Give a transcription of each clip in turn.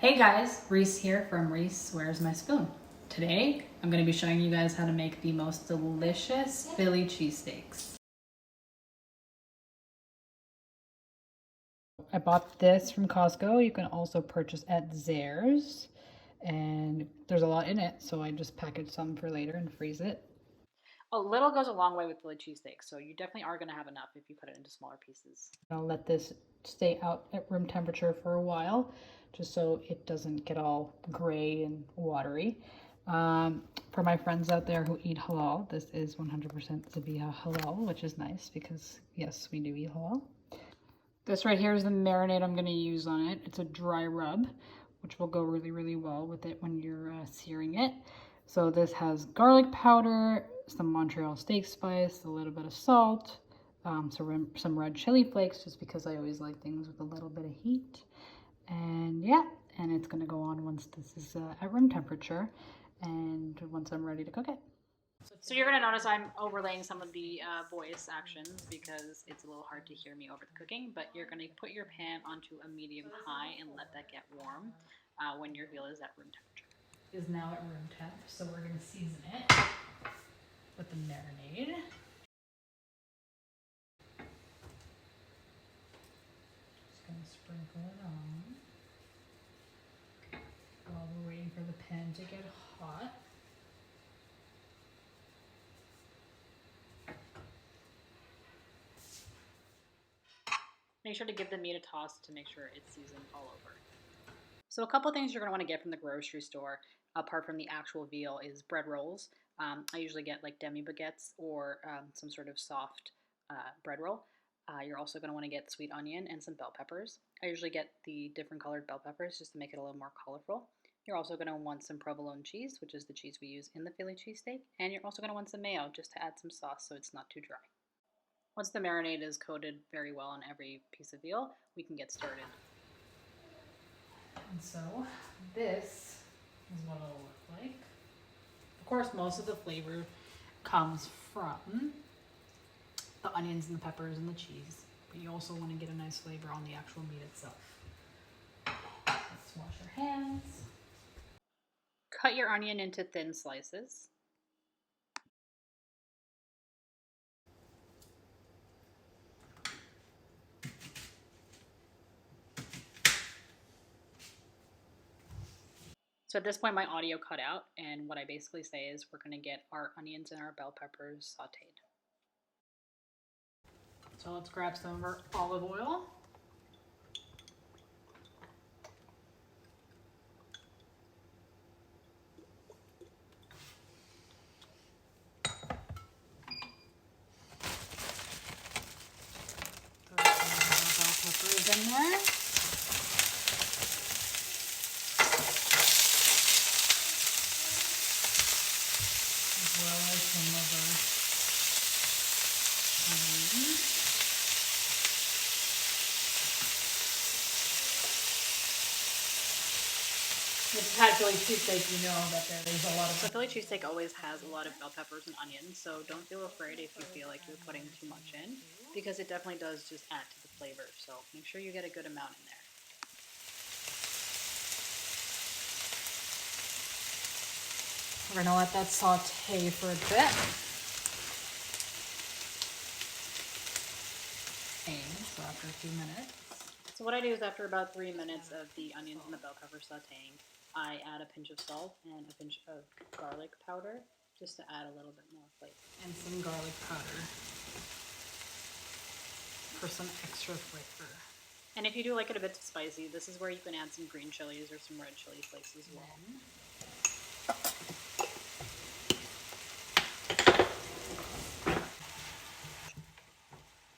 Hey guys, Reese here from Reese Where's My Spoon. Today, I'm going to be showing you guys how to make the most delicious Philly cheesesteaks. I bought this from Costco. You can also purchase at Zehrs. And there's a lot in it, so I just packaged some for later and freeze it. A little goes a long way with Philly cheesesteaks, so you definitely are going to have enough if you cut it into smaller pieces. I'll let this stay out at room temperature for a while, just so it doesn't get all gray and watery. For my friends out there who eat halal, this is 100% Zabiha halal, which is nice because, yes, we do eat halal. This right here is the marinade I'm going to use on it. It's a dry rub, which will go really, really well with it when you're searing it. So this has garlic powder, some Montreal steak spice, a little bit of salt, some red chili flakes, just because I always like things with a little bit of heat. And yeah, and it's going to go on once this is at room temperature and once I'm ready to cook it. So you're going to notice I'm overlaying some of the voice actions because it's a little hard to hear me over the cooking, but you're going to put your pan onto a medium high and let that get warm when your veal is at room temperature. It is now at room temp, so we're going to season it with the marinade. Just going to sprinkle it on while we're waiting for the pan to get hot. Make sure to give the meat a toss to make sure it's seasoned all over. So a couple things you're going to want to get from the grocery store, apart from the actual veal, is bread rolls. I usually get like demi baguettes or some sort of soft bread roll. You're also going to want to get sweet onion and some bell peppers. I usually get the different colored bell peppers just to make it a little more colorful. You're also going to want some provolone cheese, which is the cheese we use in the Philly cheesesteak. And you're also going to want some mayo just to add some sauce so it's not too dry. Once the marinade is coated very well on every piece of veal, we can get started. And so this is what it'll look like. Of course, most of the flavor comes from the onions and the peppers and the cheese, but you also want to get a nice flavor on the actual meat itself. Let's wash our hands. Cut your onion into thin slices. So at this point, my audio cut out, and what I basically say is we're going to get our onions and our bell peppers sauteed. So let's grab some of our olive oil. Throw some bell peppers in there. As well as some of our onions. If you've had Philly cheesesteak, you know that there's a lot of... So Philly cheesesteak always has a lot of bell peppers and onions, so don't feel afraid if you feel like you're putting too much in, because it definitely does just add to the flavor, so make sure you get a good amount in there. We're going to let that saute for a bit. So after a few minutes. So what I do is after about 3 minutes of the onions and the bell pepper sauteing, I add a pinch of salt and a pinch of garlic powder just to add a little bit more flavor. And some garlic powder for some extra flavor. And if you do like it a bit spicy, this is where you can add some green chilies or some red chili flakes as well.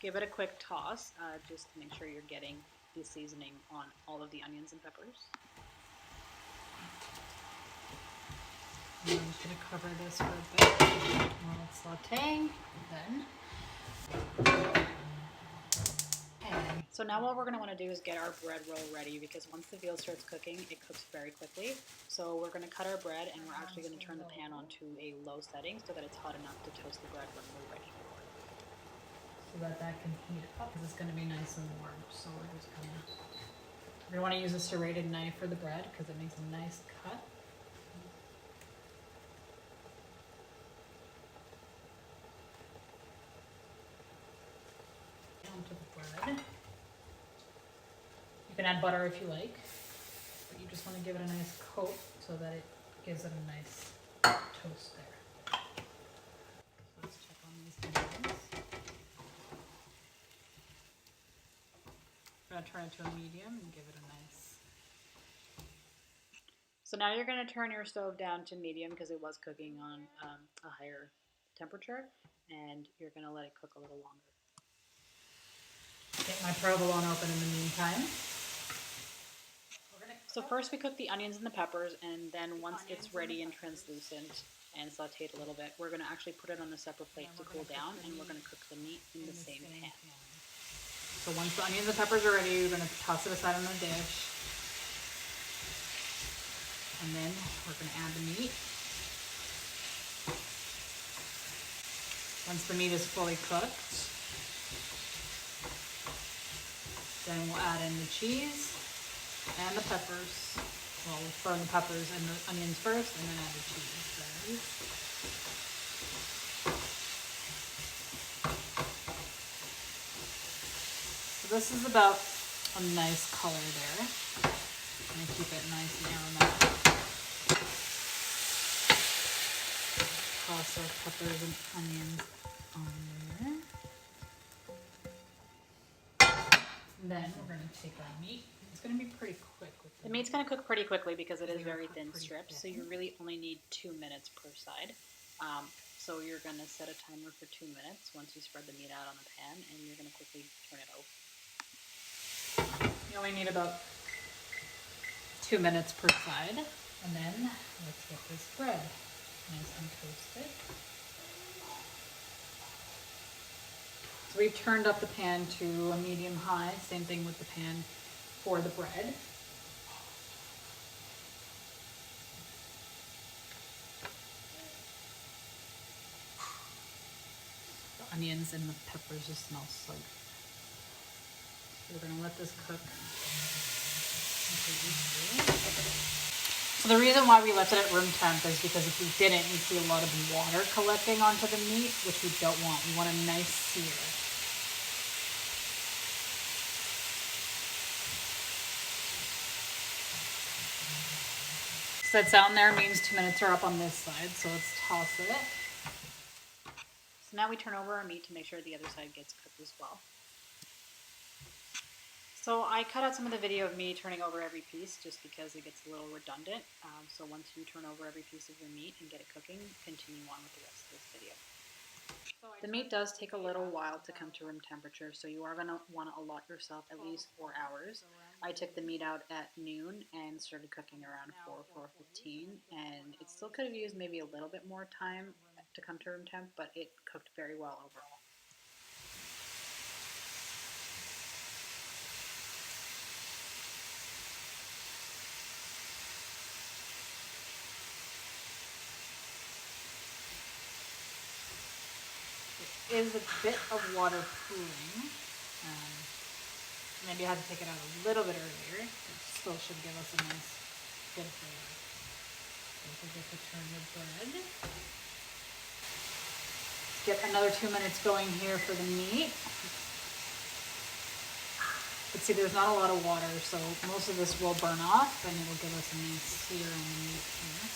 Give it a quick toss just to make sure you're getting the seasoning on all of the onions and peppers. And I'm just going to cover this for a bit while it's sauteing. So now what we're going to want to do is get our bread roll ready, because once the veal starts cooking, it cooks very quickly. So we're going to cut our bread, and we're actually going to turn the pan onto a low setting so that it's hot enough to toast the bread when we're ready. So that can heat up, because it's going to be nice and warm. So we're just going to You're going to want to use a serrated knife for the bread because it makes a nice cut. Onto the bread. You can add butter if you like, but you just want to give it a nice coat so that it gives it a nice toast there. So let's check on these onions. I'm going to turn it to a medium and give it a nice. So now you're going to turn your stove down to medium because it was cooking on a higher temperature, and you're going to let it cook a little longer. Get my provolone open in the meantime. So first we cook the onions and the peppers, and then once it's ready and translucent and sauteed a little bit, we're going to actually put it on a separate plate to cool down, and we're going to cook the meat in the same pan. So once the onions and peppers are ready, you're going to toss it aside on the dish. And then we're going to add the meat. Once the meat is fully cooked, then we'll add in the cheese and the peppers. Well, we'll throw in the peppers and the onions first, and then add the cheese. So this is about a nice color there. I'm going to keep it nice and aromatic. Toss our peppers and onions on there. And then we're going to take our meat. It's going to be pretty quick. The meat's going to cook pretty quickly because it is very thin strips, so you really only need 2 minutes per side. So you're going to set a timer for 2 minutes once you spread the meat out on the pan, and you're going to quickly turn it over. You only need about 2 minutes per side. And then let's get this bread nice and toasted. So we've turned up the pan to a medium high, same thing with the pan for the bread. The onions and the peppers just smell so good. So we're going to let this cook. So the reason why we left it at room temp is because if we didn't, you'd see a lot of water collecting onto the meat, which we don't want. We want a nice sear. So that sound there means 2 minutes are up on this side, so let's toss it. So now we turn over our meat to make sure the other side gets cooked as well. So I cut out some of the video of me turning over every piece just because it gets a little redundant. So once you turn over every piece of your meat and get it cooking, continue on with the rest of this video. The meat does take a little while to come to room temperature, so you are going to want to allot yourself at least 4 hours. I took the meat out at noon and started cooking around 4:15, and it still could have used maybe a little bit more time to come to room temp, but it cooked very well overall. Is a bit of water pooling. Maybe I had to take it out a little bit earlier. It still should give us a nice good flavor. Don't forget to turn your bread. Get another 2 minutes going here for the meat. But see, there's not a lot of water, so most of this will burn off, and it will give us a nice sear on the meat here.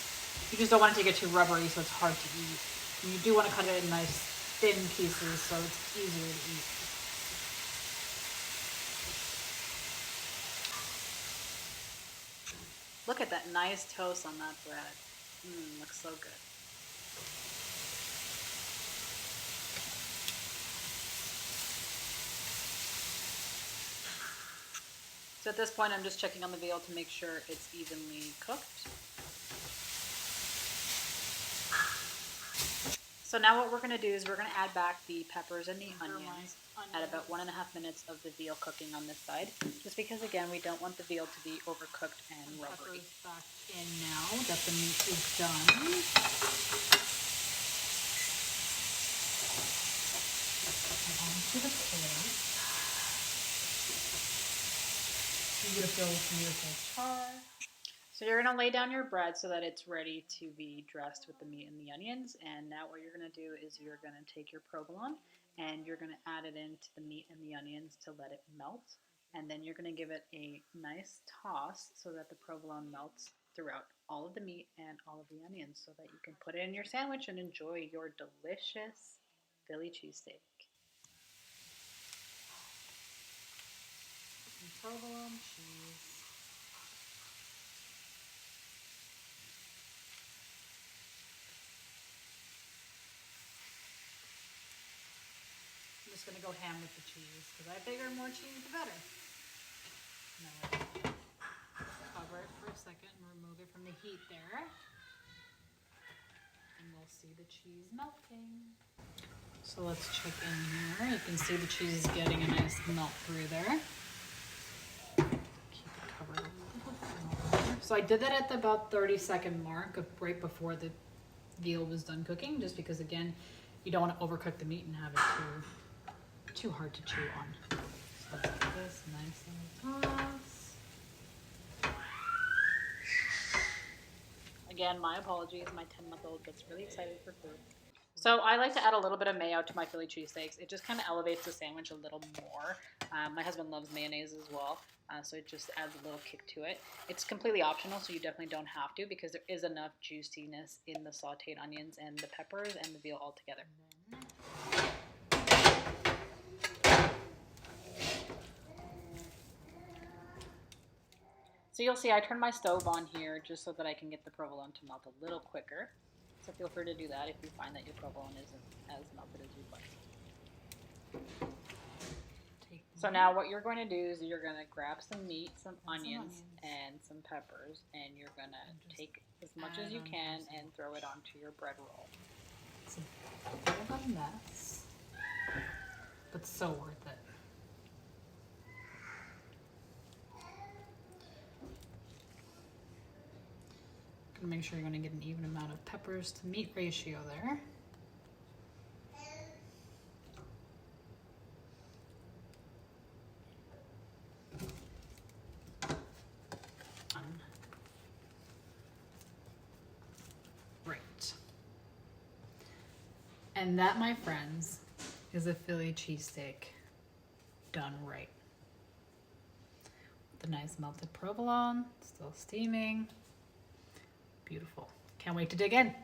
You just don't want it to get too rubbery, so it's hard to eat. And you do want to cut it in nice thin pieces so it's easier to eat. Look at that nice toast on that bread. Looks so good. So at this point I'm just checking on the veal to make sure it's evenly cooked. So now what we're going to do is we're going to add back the peppers and the onions at about 1.5 minutes of the veal cooking on this side, just because again we don't want the veal to be overcooked and rubbery. Peppers back in now that the meat is done. And onto the plate. Beautiful, beautiful char. So you're gonna lay down your bread so that it's ready to be dressed with the meat and the onions. And now what you're gonna do is you're gonna take your provolone and you're gonna add it into the meat and the onions to let it melt. And then you're gonna give it a nice toss so that the provolone melts throughout all of the meat and all of the onions so that you can put it in your sandwich and enjoy your delicious Philly cheesesteak. Some provolone cheese. I'm just gonna go ham with the cheese because I figure more cheese the better. Now cover it for a second and remove it from the heat there. And we'll see the cheese melting. So let's check in here. You can see the cheese is getting a nice melt through there. Keep it covered a little bit more. So I did that at the about 30-second mark of right before the veal was done cooking, just because again, you don't want to overcook the meat and have it too hard to chew on. So let's get this nice and toss. Again, my apologies. My 10-month-old gets really excited for food. So I like to add a little bit of mayo to my Philly cheesesteaks. It just kind of elevates the sandwich a little more. My husband loves mayonnaise as well, so it just adds a little kick to it. It's completely optional, so you definitely don't have to because there is enough juiciness in the sauteed onions and the peppers and the veal all together. So you'll see I turn my stove on here just so that I can get the provolone to melt a little quicker. So feel free to do that if you find that your provolone isn't as melted as you'd like. So now what you're going to do is you're going to grab some meat, some onions, and some peppers, and you're going to take as much as you can and throw it onto your bread roll. It's a bit of a mess, but so worth it. Make sure you're going to get an even amount of peppers to meat ratio there. Right. And that, my friends, is a Philly cheesesteak done right. With the nice melted provolone, still steaming. Beautiful. Can't wait to dig in.